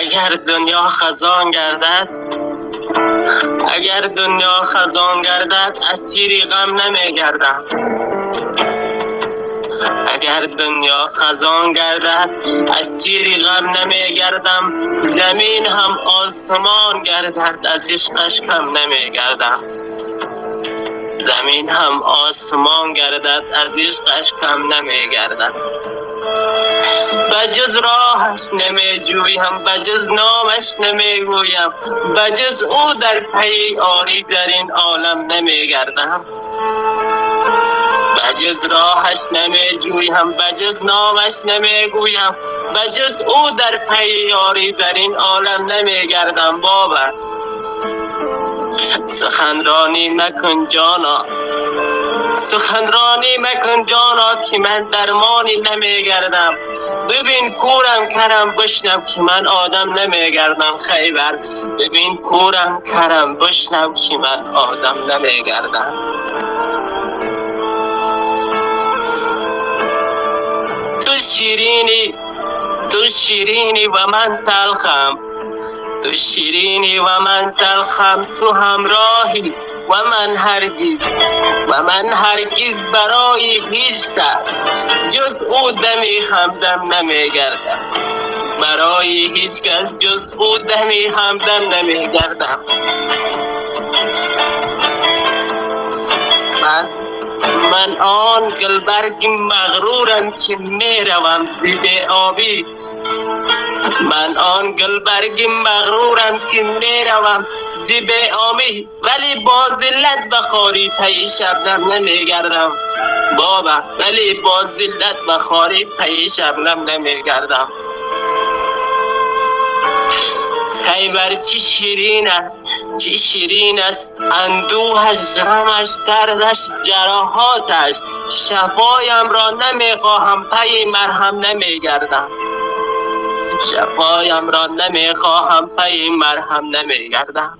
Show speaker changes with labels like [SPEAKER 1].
[SPEAKER 1] اگر دنیا خزان گردد، اگر دنیا خزان گردد اسیری غم نمیگردم. اگر دنیا خزان گردد اسیری غم نمیگردم. زمین هم آسمان گردد از عشقش کم نمیگردم. زمین هم آسمان گردد از عشقش کم نمیگردم. بجز راهش نمی جویم، بجز نامش نمی گویم، بجز او در پی آری در این عالم نمی گردم. بجز راهش نمی جویم، بجز نامش نمی گویم، بجز او در پی آری در این عالم نمی گردم. بابا سخنرانی مکن جانا، سخنرانی مکن جانا که من درمانی نمیگردم. ببین کورم کرم بشنو که من آدم نمیگردم. خیبر ببین کورم کرم بشنو که من آدم نمیگردم. تو شیرینی، تو شیرینی و من تلخم، تو شیرینی و من تلخم. تو همراهی و من هرگز، و من هرگز برای هیچ کس جز او دمی همدم نمیگردم. برای هیچ کس جز او دمی همدم نمیگردم. من آن گلبرگ مغرورم که میروم زیر آبی. من آن گلبرگ مغرورم که میروم زیر آبی، ولی با ذلت و خواری پی شبنم نمیگردم. بابا ولی با ذلت و خواری پی شبنم نمیگردم. خیبر چی شیرین است، چی شیرین است اندوهش، غمش، دردش، جراحاتش. شفایم را نمیخواهم پی مرهم نمیگردم. شفایم را نمیخواهم پی مرهم نمیگردم.